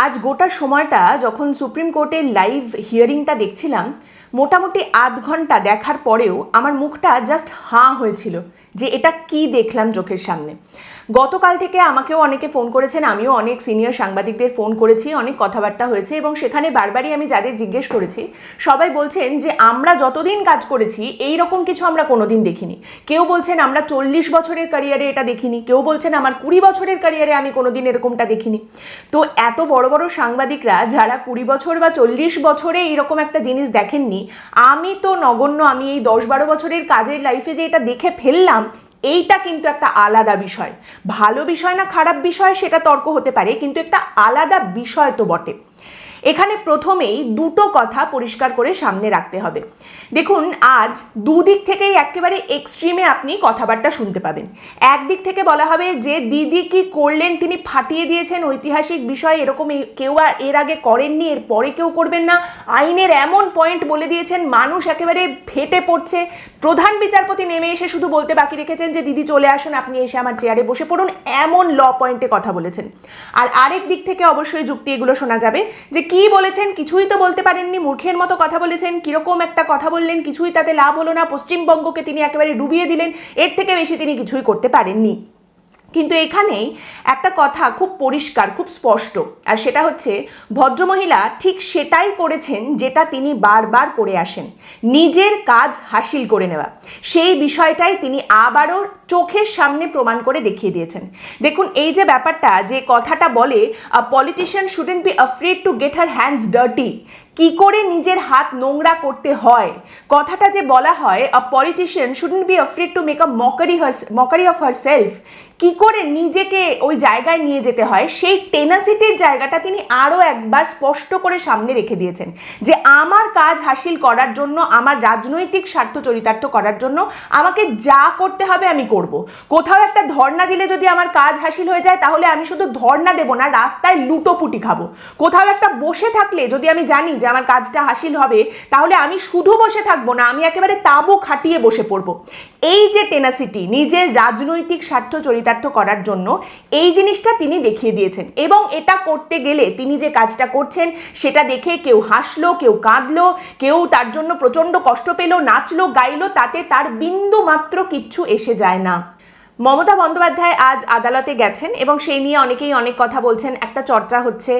আজ গোটা সময়টা যখন সুপ্রিম কোর্টের লাইভ হিয়ারিংটা দেখছিলাম, মোটামুটি আধ ঘন্টা দেখার পরেও আমার মুখটা জাস্ট হাঁ হয়েছিল যে এটা কি দেখলাম চোখের সামনে। গতকাল থেকে আমাকেও অনেকে ফোন করেছেন, আমিও অনেক সিনিয়র সাংবাদিকদের ফোন করেছি, অনেক কথাবার্তা হয়েছে এবং সেখানে বারবারই আমি যাদের জিজ্ঞেস করেছি সবাই বলছেন যে আমরা যতদিন কাজ করেছি এই রকম কিছু আমরা কোনোদিন দেখিনি। কেউ বলছেন আমরা 40 বছরের ক্যারিয়ারে এটা দেখিনি, কেউ বলছেন আমার 20 বছরের ক্যারিয়ারে আমি কোনোদিন এরকমটা দেখিনি। তো এত বড় বড় সাংবাদিকরা যারা 20 বছর বা 40 বছরে এইরকম একটা জিনিস দেখেননি, আমি তো নগণ্য, আমি এই 10-12 বছরের কাজের লাইফে যে এটা দেখে ফেললাম, এইটা কিন্তু একটা আলাদা বিষয়। ভালো বিষয় না খারাপ বিষয় সেটা তর্ক হতে পারে, কিন্তু একটা আলাদা বিষয় তো বটে। এখানে প্রথমেই দুটো কথা পরিষ্কার করে সামনে রাখতে হবে। দেখুন, আজ দুদিক থেকেই একেবারে এক্সট্রিমে আপনি কথাবার্তা শুনতে পাবেন। একদিক থেকে বলা হবে যে দিদি কি করলেন, তিনি ফাটিয়ে দিয়েছেন ঐতিহাসিক বিষয়, এরকম কেউ আর এর আগে করেননি, এর পরে কেউ করবেন না, আইনের এমন পয়েন্ট বলে দিয়েছেন, মানুষ একেবারে ফেটে পড়ছে। প্রধান বিচারপতি নেমে এসে শুধু বলতে বাকি রেখেছেন যে দিদি চলে আসুন, আপনি এসে আমার চেয়ারে বসে পড়ুন, এমন ল পয়েন্টে কথা বলেছেন। আর আরেক দিক থেকে অবশ্যই যুক্তি এগুলো শোনা যাবে যে কি বলেছেন, কিছুই তো বলতে পারেননি, মূর্খের মতো কথা বলেছেন, কিরকম একটা কথা বললেন, কিছুই তাতে লাভ হলো না, পশ্চিমবঙ্গকে তিনি একেবারে ডুবিয়ে দিলেন, এর থেকে বেশি তিনি কিছুই করতে পারেননি। কিন্তু এখানেই একটা কথা খুব পরিষ্কার, খুব স্পষ্ট, আর সেটা হচ্ছে ভদ্রমহিলা ঠিক সেটাই করেছেন যেটা তিনি বারবার করে আসেন, নিজের কাজ হাসিল করে নেওয়া। সেই বিষয়টাই তিনি আবারও চোখের সামনে প্রমাণ করে দেখিয়ে দিয়েছেন। দেখুন, এই যে ব্যাপারটা, যে কথাটা বলে a politician shouldn't be afraid to get her hands dirty, কি করে নিজের হাত নোংরা করতে হয়, কথাটা যে বলা হয় a politician shouldn't be afraid to make a mockery of herself, কি করে নিজেকে ওই জায়গায় নিয়ে যেতে হয়, সেই টেনাসিটির জায়গাটা তিনি আরও একবার স্পষ্ট করে সামনে রেখে দিয়েছেন যে আমার কাজ হাসিল করার জন্য, আমার রাজনৈতিক স্বার্থ চরিতার্থ করার জন্য আমাকে যা করতে হবে আমি করব। কোথাও একটা ধর্ণা দিলে যদি আমার কাজ হাসিল হয়ে যায়, তাহলে আমি শুধু ধর্ণা দেব না, রাস্তায় লুটোপুটি খাবো। কোথাও একটা বসে থাকলে যদি আমি জানি যে আমার কাজটা হাসিল হবে, তাহলে আমি শুধু বসে থাকবো না, আমি একেবারে তাঁবু খাটিয়ে বসে পড়বো। এই যে টেনাসিটি, নিজের রাজনৈতিক স্বার্থ চরিতার্থ করার জন্য, এই জিনিসটা তিনি দেখিয়ে দিয়েছেন। এবং এটা করতে গেলে তিনি যে কাজটা করছেন সেটা দেখে কেউ হাসলো, কেউ কাঁদলো, কেউ তার জন্য প্রচণ্ড কষ্ট পেল, নাচলো গাইলো, তাতে তার বিন্দু মাত্র কিচ্ছু এসে যায় না। মমতা বন্দ্যোপাধ্যায় আজ আদালতে গেছেন এবং সেই নিয়ে অনেকেই অনেক কথা বলছেন, একটা চর্চা হচ্ছে,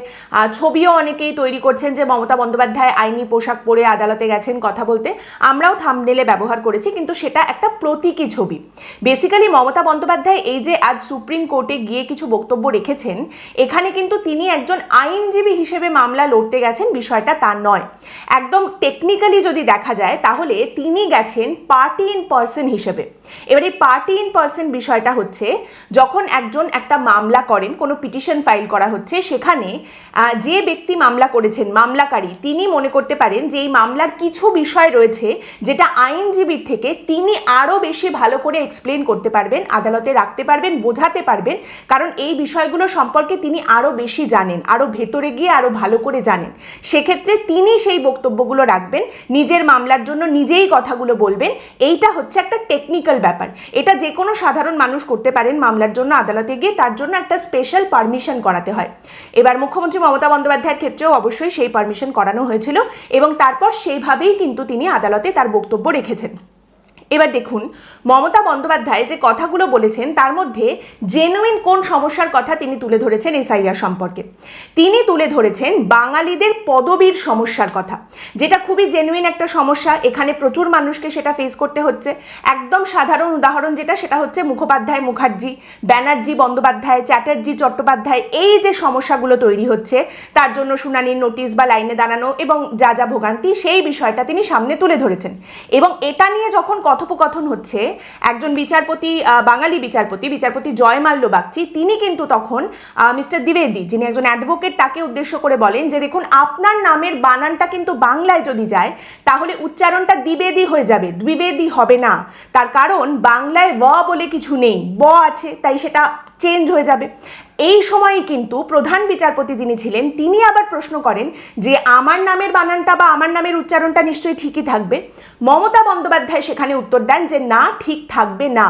ছবিও অনেকেই তৈরি করছেন যে মমতা বন্দ্যোপাধ্যায় আইনি পোশাক পরে আদালতে গেছেন কথা বলতে। আমরাও থাম্বনেলে ব্যবহার করেছি, কিন্তু সেটা একটা প্রতীকী ছবি। বেসিক্যালি মমতা বন্দ্যোপাধ্যায় এই যে আজ সুপ্রিম কোর্টে গিয়ে কিছু বক্তব্য রেখেছেন, এখানে কিন্তু তিনি একজন আইনজীবী হিসেবে মামলা লড়তে গেছেন, বিষয়টা তা নয়। একদম টেকনিক্যালি যদি দেখা যায়, তাহলে তিনি গেছেন পার্টি ইন পার্সন হিসেবে। এবার এই পার্টি ইন পার্সন বিষয়টা হচ্ছে, যখন একজন একটা মামলা করেন, কোনো পিটিশন ফাইল করা হচ্ছে, সেখানে যে ব্যক্তি মামলা করেছেন, মামলাকারী, তিনি মনে করতে পারেন যে এই মামলার কিছু বিষয় রয়েছে যেটা আইনজীবীর থেকে তিনি আরও বেশি ভালো করে এক্সপ্লেন করতে পারবেন, আদালতে রাখতে পারবেন, বোঝাতে পারবেন, কারণ এই বিষয়গুলো সম্পর্কে তিনি আরও বেশি জানেন, আরও ভেতরে গিয়ে আরও ভালো করে জানেন। সেক্ষেত্রে তিনি সেই বক্তব্যগুলো রাখবেন, নিজের মামলার জন্য নিজেই কথাগুলো বলবেন। এইটা হচ্ছে একটা টেকনিক্যাল ব্যাপার, এটা যে কোনো সাধারণ মানুষ করতে পারেন। মামলার জন্য আদালতে গিয়ে তার জন্য একটা স্পেশাল পারমিশন করাতে হয়। এবার মুখ্যমন্ত্রী মমতা বন্দ্যোপাধ্যায়ের ক্ষেত্রেও অবশ্যই সেই পারমিশন করানো হয়েছিল এবং তারপর সেইভাবেই কিন্তু তিনি আদালতে তার বক্তব্য রেখেছেন। এবার দেখুন, মমতা বন্দ্যোপাধ্যায় যে কথাগুলো বলেছেন তার মধ্যে জেনুইন কোন সমস্যার কথা তিনি তুলে ধরেছেন এসআইআর সম্পর্কে। তিনি তুলে ধরেছেন বাঙালিদের পদবীর সমস্যার কথা, যেটা খুবই জেনুইন একটা সমস্যা। এখানে প্রচুর মানুষকে সেটা ফেস করতে হচ্ছে। একদম সাধারণ উদাহরণ যেটা, সেটা হচ্ছে মুখোপাধ্যায় মুখার্জি, ব্যানার্জি বন্দ্যোপাধ্যায়, চ্যাটার্জি চট্টোপাধ্যায়, এই যে সমস্যাগুলো তৈরি হচ্ছে, তার জন্য শুনানির নোটিশ বা লাইনে দাঁড়ানো এবং যা যা ভোগান্তি, সেই বিষয়টা তিনি সামনে তুলে ধরেছেন। এবং এটা নিয়ে যখন কথোপকথন হচ্ছে, একজন বিচারপতি, বাঙালি বিচারপতি জয়মাল্য বাগচি, তিনি কিন্তু তখন মিস্টার দ্বিবেদী, যিনি একজন অ্যাডভোকেট, তাকে উদ্দেশ্য করে বলেন যে দেখুন, আপনার নামের বানানটা কিন্তু বাংলায় যদি যায়, তাহলে উচ্চারণটা দ্বিবেদী হয়ে যাবে, দ্বিবেদী হবে না। তার কারণ বাংলায় ব বলে কিছু নেই, ব আছে, তাই সেটা চেঞ্জ হয়ে যাবে। এই সময়ই কিন্তু প্রধান বিচারপতি যিনি ছিলেন তিনি আবার প্রশ্ন করেন যে আমার নামের বানানটা বা আমার নামের উচ্চারণটা নিশ্চয়ই ঠিকই থাকবে। মমতা বন্দ্যোপাধ্যায় সেখানে উত্তর দেন যে না, ঠিক থাকবে না।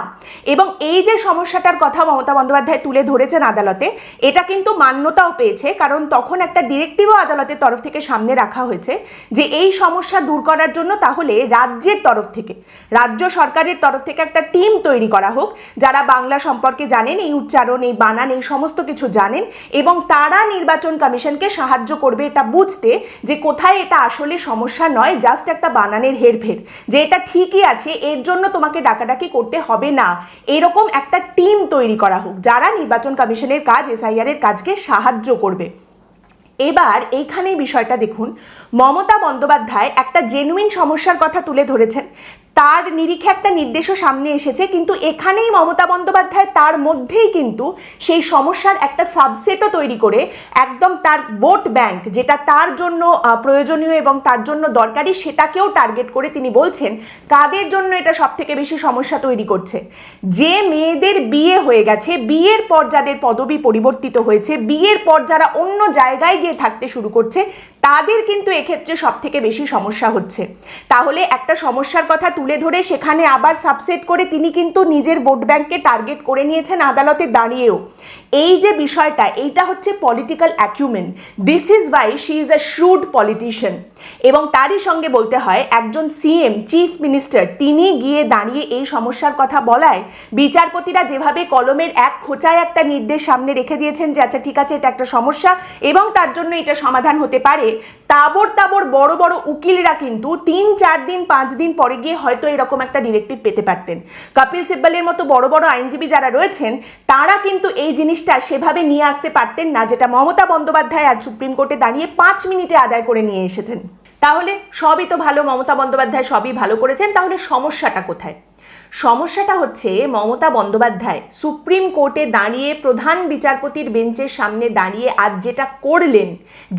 এবং এই যে সমস্যাটার কথা মমতা বন্দ্যোপাধ্যায় তুলে ধরেছেন আদালতে, এটা কিন্তু মান্যতাও পেয়েছে, কারণ তখন একটা ডিরেক্টিভও আদালতের তরফ থেকে সামনে রাখা হয়েছে যে এই সমস্যা দূর করার জন্য তাহলে রাজ্যের তরফ থেকে, রাজ্য সরকারের তরফ থেকে একটা টিম তৈরি করা হোক যারা বাংলা সম্পর্কে জানেন, এই উচ্চারণ, এই বানান, এই সমস্ত কিছু জানেন, এবং তারা নির্বাচন কমিশনকে সাহায্য করবে এটা বুঝতে যে কোথায় এটা আসলে সমস্যা নয়, জাস্ট একটা বানানের হেরফের, যে এটা ঠিকই আছে, এর জন্য তোমাকে ডাকাডাকি করতে হবে না। এরকম একটা টিম তৈরি করা হোক যারা নির্বাচন কমিশনের কাজ, এসআইআর এর কাজকে সাহায্য করবে। এবার এইখানেই বিষয়টা দেখুন, মমতা বন্দ্যোপাধ্যায় একটা জেনুইন সমস্যার কথা তুলে ধরেছেন, তার নিরিখে একটা নির্দেশও সামনে এসেছে, কিন্তু এখানেই মমতা বন্দ্যোপাধ্যায় তার মধ্যেই কিন্তু সেই সমস্যার একটা সাবসেটও তৈরি করে একদম তার ভোট ব্যাংক, যেটা তার জন্য প্রয়োজনীয় এবং তার জন্য দরকারি, সেটাকেও টার্গেট করে তিনি বলছেন কাদের জন্য এটা সব থেকে বেশি সমস্যা তৈরি করছে। যে মেয়েদের বিয়ে হয়ে গেছে, বিয়ের পর যাদের পদবি পরিবর্তিত হয়েছে, বিয়ের পর যারা অন্য জায়গায় গিয়ে থাকতে শুরু করছে, তাদের কিন্তু এক্ষেত্রে সব থেকে বেশি সমস্যা হচ্ছে। তাহলে একটা সমস্যার কথা তুলে ধরে সেখানে আবার সাবসেট করে তিনি কিন্তু নিজের ভোট ব্যাংককে টার্গেট করে নিয়েছেন আদালতে দাঁড়িয়েও। এই যে বিষয়টা, এইটা হচ্ছে political acumen. This is why she is a shrewd politician. এবং তারই সঙ্গে বলতে হয় একজন সিএম, চিফ মিনিস্টার, তিনি গিয়ে দাঁড়িয়ে এই সমস্যার কথা বলায় বিচারপতিরা যেভাবে কলমের এক খোঁচায় একটা নির্দেশ সামনে রেখে দিয়েছেন যে আচ্ছা ঠিক আছে, এটা একটা সমস্যা এবং তার জন্য এটা সমাধান হতে পারে, তাবড় তাবড় বড় বড় উকিলরা কিন্তু 3-4 দিন 5 দিন পরে গিয়ে হয়তো এরকম একটা ডিরেক্টিভ পেতে পারতেন। কপিল সিব্বলের মতো বড় বড় আইনজীবী যারা রয়েছেন তারা কিন্তু এই জিনিসটা সেভাবে নিয়ে আসতে পারতেন না, যেটা মমতা বন্দ্যোপাধ্যায় আজ সুপ্রিম কোর্টে দাঁড়িয়ে 5 মিনিটে আদায় করে নিয়ে এসেছেন। তাহলে সবই তো ভালো, মমতা বন্দ্যোপাধ্যায় সবই ভালো করেছেন, তাহলে সমস্যাটা কোথায়? সমস্যাটা হচ্ছে মমতা বন্দ্যোপাধ্যায় সুপ্রিম কোর্টে দাঁড়িয়ে প্রধান বিচারপতির বেঞ্চের সামনে দাঁড়িয়ে আজ যেটা করলেন,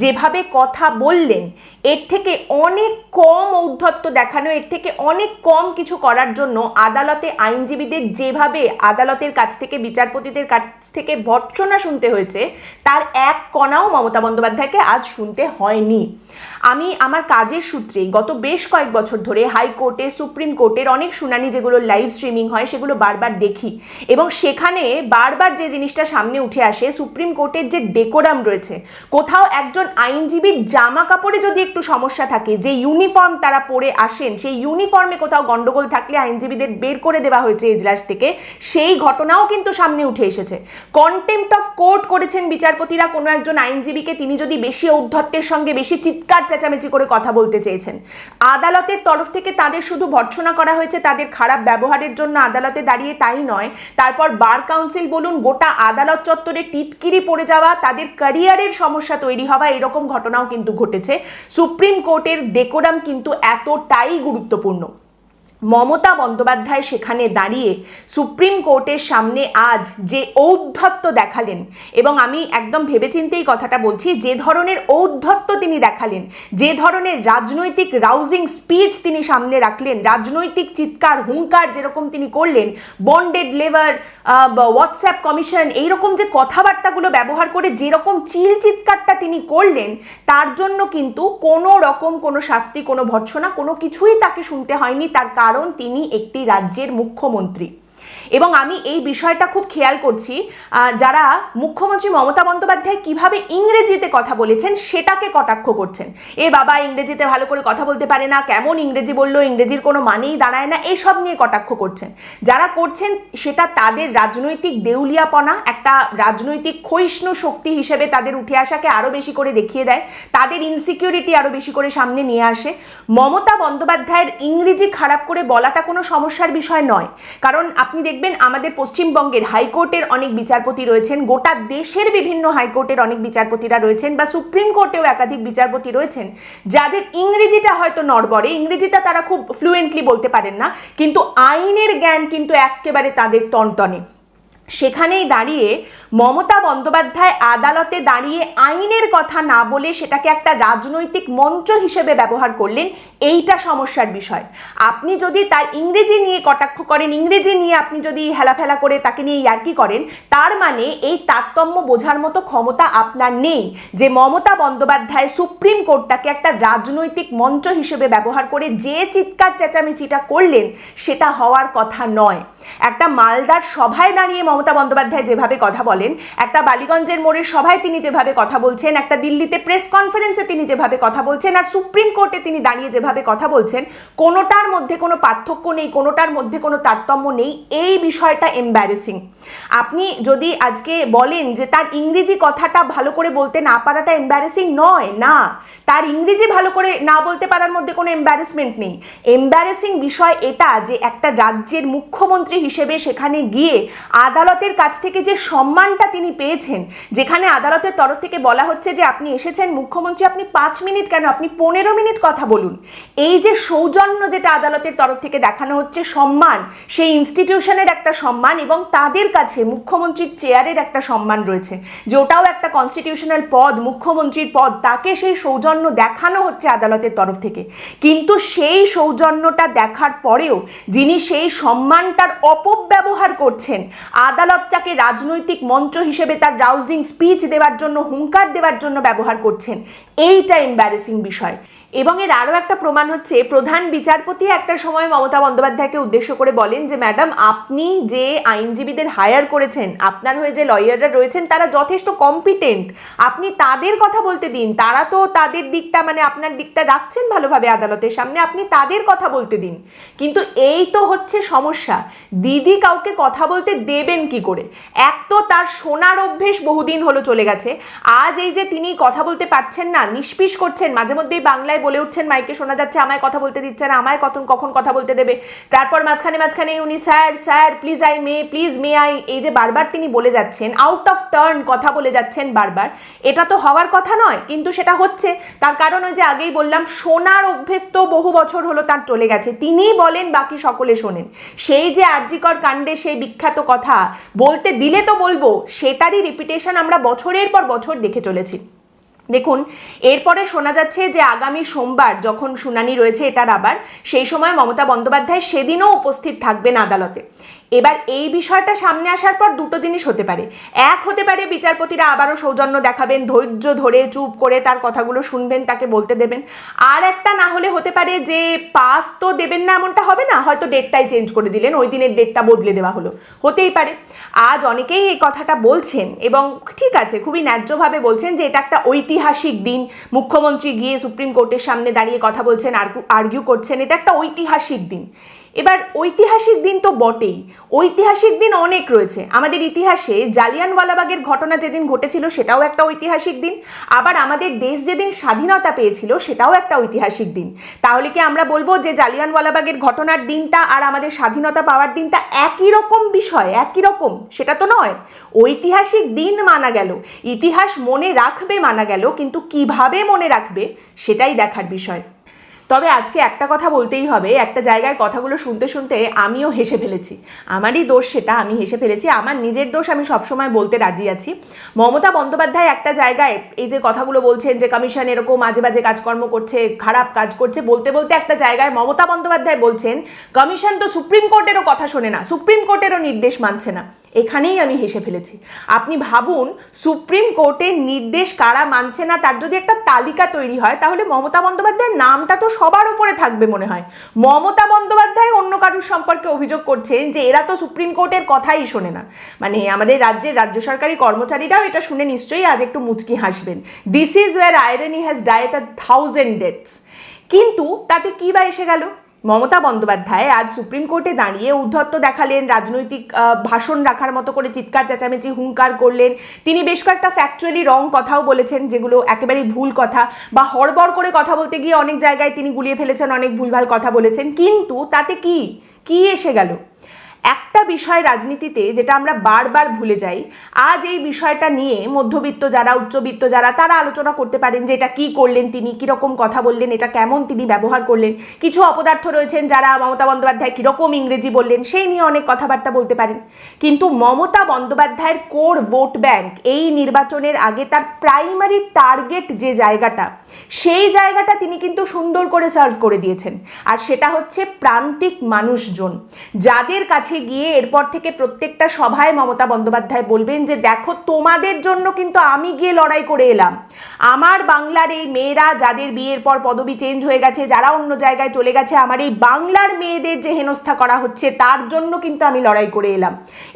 যেভাবে কথা বললেন, এর থেকে অনেক কম ঔদ্ধত্য দেখানো, এর থেকে অনেক কম কিছু করার জন্য আদালতে আইনজীবীদের যেভাবে আদালতের কাছ থেকে, বিচারপতিদের কাছ থেকে ভর্ৎসনা শুনতে হয়েছে, তার এক কণাও মমতা বন্দ্যোপাধ্যায়কে আজ শুনতে হয়নি। আমি আমার কাজের সূত্রেই গত বেশ কয়েক বছর ধরে হাইকোর্টে, সুপ্রিম কোর্টের অনেক শুনানি যেগুলো লাইভ স্ট্রিমিং হয় সেগুলো বারবার দেখি, এবং সেখানে বারবার যে জিনিসটা সামনে উঠে আসে, সুপ্রিম কোর্টের যে ডেকোরাম রয়েছে, কোথাও একজন আইনজীবীর জামা কাপড়ে যদি একটু সমস্যা থাকে, যে ইউনিফর্ম তারা পরে আসেন, সেই ইউনিফর্মে কোথাও গন্ডগোল থাকলে আইনজীবীদের বের করে দেওয়া হয়েছে এজলাস থেকে, সেই ঘটনাও কিন্তু সামনে উঠে এসেছে। কন্টেম্প্ট অফ কোর্ট করেছেন বিচারপতিরা কোনো একজন আইনজীবীকে, তিনি যদি বেশি ঔদ্ধত্যের সঙ্গে বেশি চিৎকার চেঁচামেচি করে কথা বলতে চেয়েছেন। আদালতের তরফ থেকে তাদের শুধু ভর্ৎসনা করা হয়েছে তাদের খারাপ ব্যবহারের জন্য আদালতে দাঁড়িয়ে, তাই নয়, তারপর বার কাউন্সিল বলুন, গোটা আদালত চত্বরে টিটকিরি পড়ে যাওয়া, তাদের ক্যারিয়ারের সমস্যা তৈরি হওয়া, এরকম ঘটনাও কিন্তু ঘটেছে। সুপ্রিম কোর্টের ডেকোরাম কিন্তু এতটাই গুরুত্বপূর্ণ। মমতা বন্দ্যোপাধ্যায় সেখানে দাঁড়িয়ে সুপ্রিম কোর্টের সামনে আজ যে ঔদ্ধত্য দেখালেন, এবং আমি একদম ভেবেচিন্তেই কথাটা বলছি, যে ধরনের ঔদ্ধত্য তিনি দেখালেন, যে ধরনের রাজনৈতিক রাউজিং স্পিচ তিনি সামনে রাখলেন, রাজনৈতিক চিৎকার হুঙ্কার যেরকম তিনি করলেন, বন্ডেড লেবার, হোয়াটসঅ্যাপ কমিশন, এইরকম যে কথাবার্তাগুলো ব্যবহার করে যেরকম চিল চিৎকারটা তিনি করলেন, তার জন্য কিন্তু কোনো রকম কোনো শাস্তি, কোনো ভর্ৎসনা, কোনো কিছুই তাকে শুনতে হয়নি। তার কারণ তিনি একটি রাজ্যের মুখ্যমন্ত্রী। এবং আমি এই বিষয়টা খুব খেয়াল করছি, যারা মুখ্যমন্ত্রী মমতা বন্দ্যোপাধ্যায় কিভাবে ইংরেজিতে কথা বলেছেন সেটাকে কটাক্ষ করছেন। এ বাবা, ইংরেজিতে ভালো করে কথা বলতে পারে না, কেমন ইংরেজি বললো, ইংরেজির কোনো মানেই দাঁড়ায় না, এসব নিয়ে কটাক্ষ করছেন। যারা করছেন সেটা তাদের রাজনৈতিক দেউলিয়াপনা, একটা রাজনৈতিক ক্ষয়িষ্ণু শক্তি হিসেবে তাদের উঠে আসাকে আরো বেশি করে দেখিয়ে দেয়, তাদের ইনসিকিউরিটি আরো বেশি করে সামনে নিয়ে আসে। মমতা বন্দ্যোপাধ্যায়ের ইংরেজি খারাপ করে বলাটা কোনো সমস্যার বিষয় নয়, কারণ আপনি দেখবেন আমাদের পশ্চিমবঙ্গের হাইকোর্টের অনেক বিচারপতি রয়েছেন, গোটা দেশের বিভিন্ন হাইকোর্টের অনেক বিচারপতিরা রয়েছেন, বা সুপ্রিম কোর্টেও একাধিক বিচারপতি রয়েছেন যাদের ইংরেজিটা হয়তো নড়বড়ে, ইংরেজিটা তারা খুব ফ্লুয়েন্টলি বলতে পারেন না, কিন্তু আইনের জ্ঞান কিন্তু একেবারে তাদের টনটনে। সেখানেই দাঁড়িয়ে মমতা বন্দ্যোপাধ্যায় আদালতে দাঁড়িয়ে আইনের কথা না বলে সেটাকে একটা রাজনৈতিক মঞ্চ হিসেবে ব্যবহার করলেন। এইটা সমস্যার বিষয়। আপনি যদি তার ইংরেজি নিয়ে কটাক্ষ করেন, ইংরেজি নিয়ে আপনি যদি হেলাফেলা করে তাকে নিয়ে ইয়ার্কি করেন, তার মানে এই তারতম্য বোঝার মতো ক্ষমতা আপনার নেই যে মমতা বন্দ্যোপাধ্যায় সুপ্রিম কোর্টটাকে একটা রাজনৈতিক মঞ্চ হিসেবে ব্যবহার করে যে চিৎকার চেঁচামেচিটা করলেন সেটা হওয়ার কথা নয়। একটা মালদার সভায় দাঁড়িয়ে মমতা বন্দ্যোপাধ্যায় যেভাবে কথা বলেন, একটা বালিগঞ্জের মোড়ের সভায় তিনি যেভাবে কথা বলছেন, একটা দিল্লিতে প্রেস কনফারেন্সে তিনি যেভাবে কথা বলছেন, আর সুপ্রিম কোর্টে তিনি দাঁড়িয়ে যেভাবে কথা বলছেন, কোনোটার মধ্যে কোনো পার্থক্য নেই, কোনোটার মধ্যে কোনো তারতম্য নেই। এই বিষয়টা এম্বারেসিং। আপনি যদি আজকে বলেন যে তার ইংরেজি কথাটা ভালো করে বলতে না পারাটা এম্বারেসিং নয়, না, তার ইংরেজি ভালো করে না বলতে পারার মধ্যে কোনো এম্বারেসমেন্ট নেই। এম্বারেসিং বিষয় এটা যে একটা রাজ্যের মুখ্যমন্ত্রী হিসেবে সেখানে গিয়ে আদালতের কাছ থেকে যে সম্মানটা তিনি পেয়েছেন, যেখানে আদালতের তরফ থেকে বলা হচ্ছে যে আপনি এসেছেন মুখ্যমন্ত্রী, আপনি 5 মিনিট কেন, আপনি 15 মিনিট কথা বলুন। এই যে সৌজন্য যেটা আদালতের তরফ থেকে দেখানো হচ্ছে, সম্মান, সেই ইনস্টিটিউশনের একটা সম্মান এবং তাদের কাছে মুখ্যমন্ত্রীর চেয়ারের একটা সম্মান রয়েছে, যে ওটাও একটা কনস্টিটিউশনাল পদ, মুখ্যমন্ত্রীর পদ, তাকে সেই সৌজন্য দেখানো হচ্ছে আদালতের তরফ থেকে। কিন্তু সেই সৌজন্যটা দেখার পরেও যিনি সেই সম্মানটার অপব্যবহার করছেন, আদালতটাকে রাজনৈতিক মঞ্চ হিসেবে তার রাউজিং স্পিচ দেওয়ার জন্য, হুঙ্কার দেওয়ার জন্য ব্যবহার করছেন, এইটা এম্বারেসিং বিষয়। এবং এর আরও একটা প্রমাণ হচ্ছে, প্রধান বিচারপতি একটা সময় মমতা বন্দ্যোপাধ্যায়কে উদ্দেশ্য করে বলেন যে ম্যাডাম, আপনি যে আইনজীবীদের হায়ার করেছেন, আপনার হয়ে যে লয়াররা রয়েছেন তারা যথেষ্ট কম্পিটেন্ট, আপনি তাদের কথা বলতে দিন, তারা তো তাদের দিকটা মানে আপনার দিকটা রাখছেন ভালোভাবে আদালতের সামনে, আপনি তাদের কথা বলতে দিন। কিন্তু এই তো হচ্ছে সমস্যা, দিদি কাউকে কথা বলতে দেবেন কি করে? এক তো তার শোনার অভ্যেস বহুদিন হলো চলে গেছে, আজ এই যে তিনি কথা বলতে পারছেন না, নিষ্পিস করছেন, মাঝে মধ্যেই বাংলায় বলে উঠছেন, মাইকে শোনা যাচ্ছে আমায় কথা বলতে দিচ্ছে না, আমায় কখন কথা বলতে দেবে, তারপর মাঝখানে উনি স্যার প্লিজ মে আই, এই যে বারবার তিনি বলে যাচ্ছেন, আউট অফ টার্ন কথা বলে যাচ্ছেন বারবার, এটা তো হওয়ার কথা নয়, কিন্তু সেটা হচ্ছে। তার কারণ ওই যে আগেই বললাম, শোনার অভ্যেস তো বহু বছর হলো তার চলে গেছে, তিনিই বলেন, বাকি সকলে শোনেন। সেই যে আরজিকর কাণ্ডে সেই বিখ্যাত কথা বলতে দিলে তো বলবো, সেটারই রিপিটেশন আমরা বছরের পর বছর দেখে চলেছি। দেখুন, এরপরে শোনা যাচ্ছে যে আগামী সোমবার যখন শুনানি রয়েছে এটার আবার, সেই সময় মমতা বন্দ্যোপাধ্যায় সেদিনও উপস্থিত থাকবেন আদালতে। এবার এই বিষয়টা সামনে আসার পর দুটো জিনিস হতে পারে। এক হতে পারে বিচারপতিরা আবারও সৌজন্য দেখাবেন, ধৈর্য ধরে চুপ করে তার কথাগুলো শুনবেন, তাকে বলতে দেবেন। আর একটা না হলে হতে পারে যে পাস তো দেবেন না এমনটা হবে না, হয়তো ডেটটাই চেঞ্জ করে দিলেন, ওই দিনের ডেটটা বদলে দেওয়া হলো, হতেই পারে। আজ অনেকেই এই কথাটা বলছেন এবং ঠিক আছে, খুবই ন্যায্যভাবে বলছেন যে এটা একটা ঐতিহাসিক দিন, মুখ্যমন্ত্রী গিয়ে সুপ্রিম কোর্টের সামনে দাঁড়িয়ে কথা বলছেন, আর্গিউ করছেন, এটা একটা ঐতিহাসিক দিন। এবার ঐতিহাসিক দিন তো বটেই, ঐতিহাসিক দিন অনেক রয়েছে আমাদের ইতিহাসে। জালিয়ানওয়ালাবাগের ঘটনা যেদিন ঘটেছিল সেটাও একটা ঐতিহাসিক দিন, আবার আমাদের দেশ যেদিন স্বাধীনতা পেয়েছিল সেটাও একটা ঐতিহাসিক দিন। তাহলে কি আমরা বলবো যে জালিয়ানওয়ালাবাগের ঘটনার দিনটা আর আমাদের স্বাধীনতা পাওয়ার দিনটা একই রকম বিষয়, একই রকম? সেটা তো নয়। ঐতিহাসিক দিন মানা গেল, ইতিহাস মনে রাখবে মানা গেল, কিন্তু কিভাবে মনে রাখবে সেটাই দেখার বিষয়। তবে আজকে একটা কথা বলতেই হবে, একটা জায়গায় কথাগুলো শুনতে শুনতে আমিও হেসে ফেলেছি, আমারই দোষ সেটা, আমি হেসে ফেলেছি, আমার নিজের দোষ, আমি সবসময় বলতে রাজি আছি। মমতা বন্দ্যোপাধ্যায় একটা জায়গায় এই যে কথাগুলো বলছেন যে কমিশন এরকম আজে বাজে কাজকর্ম করছে, খারাপ কাজ করছে, বলতে বলতে একটা জায়গায় মমতা বন্দ্যোপাধ্যায় বলছেন কমিশন তো সুপ্রিম কোর্টেরও কথা শোনে না, সুপ্রিম কোর্টেরও নির্দেশ মানছে না। এখানেই আমি হেসে ফেলেছি। আপনি ভাবুন, সুপ্রিম কোর্টের নির্দেশ কারা মানছে না তার যদি একটা তালিকা তৈরি হয়, তাহলে মমতা বন্দ্যোপাধ্যায়ের নামটা তো সবার উপরে থাকবে মনে হয়। মমতা বন্দ্যোপাধ্যায় অন্য কারুর সম্পর্কে অভিযোগ করছেন যে এরা তো সুপ্রিম কোর্টের কথাই শোনে না। মানে আমাদের রাজ্যের রাজ্য সরকারি কর্মচারীরাও এটা শুনে নিশ্চয়ই আজ একটু মুচকি হাসবেন। This is where irony has died 1000 deaths. কিন্তু তাতে কি বা এসে গেল? মমতা বন্দ্যোপাধ্যায় আজ সুপ্রিম কোর্টে দাঁড়িয়ে উদ্ধত্ত দেখালেন, রাজনৈতিক ভাষণ রাখার মতো করে চিৎকার চেঁচামেচি হুঙ্কার করলেন। তিনি বেশ কয়েকটা ফ্যাকচুয়ালি রং কথাও বলেছেন, যেগুলো একেবারেই ভুল কথা, বা হড়বড় করে কথা বলতে গিয়ে অনেক জায়গায় তিনি গুলিয়ে ফেলেছেন, অনেক ভুলভাল কথা বলেছেন। কিন্তু তাতে কি এসে গেল? একটা একটা বিষয় রাজনীতিতে যেটা আমরা বারবার ভুলে যাই, আজ এই বিষয়টা নিয়ে মধ্যবিত্ত যারা, উচ্চবিত্ত যারা, তারা আলোচনা করতে পারেন যে এটা কি করলেন তিনি, কিরকম কথা বললেন, এটা কেমন তিনি ব্যবহার করলেন। কিছু অপদার্থ রয়েছেন যারা মমতা বন্দ্যোপাধ্যায় কিরকম ইংরেজি বললেন সেই নিয়ে অনেক কথাবার্তা বলতে পারেন, কিন্তু মমতা বন্দ্যোপাধ্যায়ের কোর ভোট ব্যাংক এই নির্বাচনের আগে তার প্রাইমারি টার্গেট যে জায়গাটা, সেই জায়গাটা তিনি কিন্তু সুন্দর করে সার্ভ করে দিয়েছেন। আর সেটা হচ্ছে প্রান্তিক মানুষজন, যাদের কাছে গিয়ে এরপর থেকে প্রত্যেকটা সভায় মমতা বন্দ্যোপাধ্যায় বলবেন যে দেখো তোমাদের জন্য কিন্তু আমি গিয়ে লড়াই করে এলাম, আমার বাংলার এই মেয়েরা যাদের বিয়ের পর পদবি চেঞ্জ হয়ে গেছে, যারা অন্য জায়গায় চলে গেছে, আমার এই বাংলার মেয়েদের যে হেনস্থা করা হচ্ছে তার জন্য কিন্তু আমি লড়াই করে এলাম।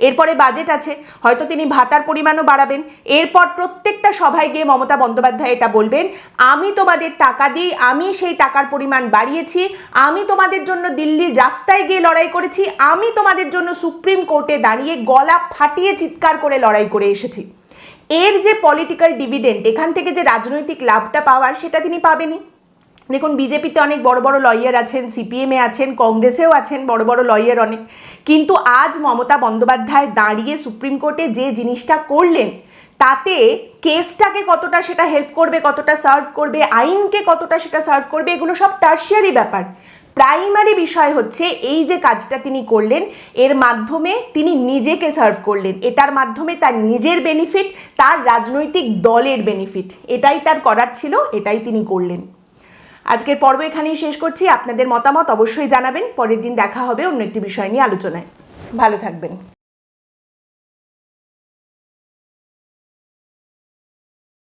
এরপরে বাজেট আছে, হয়তো তিনি ভাতার পরিমাণও বাড়াবেন। এরপর প্রত্যেকটা সভায় গিয়ে মমতা বন্দ্যোপাধ্যায় এটা বলবেন, আমি তোমাদের টাকা দিই, আমি সেই টাকার পরিমাণ বাড়িয়েছি, আমি তোমাদের জন্য দিল্লির রাস্তায় গিয়ে লড়াই করেছি, আমি তোমাদের জন্য সুপ্রিম কোর্টে দাঁড়িয়ে গলা ফাটিয়ে চিৎকার করে লড়াই করে এসেছি। এর যে পলিটিক্যাল ডিভিডেন্ড, এখান থেকে যে রাজনৈতিক লাভটা পাওয়ার, সেটা তিনি পাবেনই। দেখুন, বিজেপিতে অনেক বড় বড় লয়ার আছেন, সিপিএমে আছেন, কংগ্রেসেও আছেন বড় বড় লয়ার অনেক, কিন্তু আজ মমতা বন্দ্যোপাধ্যায় দাঁড়িয়ে সুপ্রিম কোর্টে যে জিনিসটা করলেন তাতে কেসটাকে কতটা সেটা হেল্প করবে, কতটা সার্ভ করবে, আইনকে কতটা সেটা সার্ভ করবে, এগুলো সব টার্সিয়ারি ব্যাপার। প্রাইমারি বিষয় হচ্ছে এই যে কাজটা তিনি করলেন, এর মাধ্যমে তিনি নিজেকে সার্ভ করলেন, এটার মাধ্যমে তার নিজের বেনিফিট, তার রাজনৈতিক দলের বেনিফিট, এটাই তার করার ছিল, এটাই তিনি করলেন। আজকের পর্ব এখানেই শেষ করছি। আপনাদের মতামত অবশ্যই জানাবেন। পরের দিন দেখা হবে অন্য একটি বিষয় নিয়ে আলোচনায়। ভালো থাকবেন।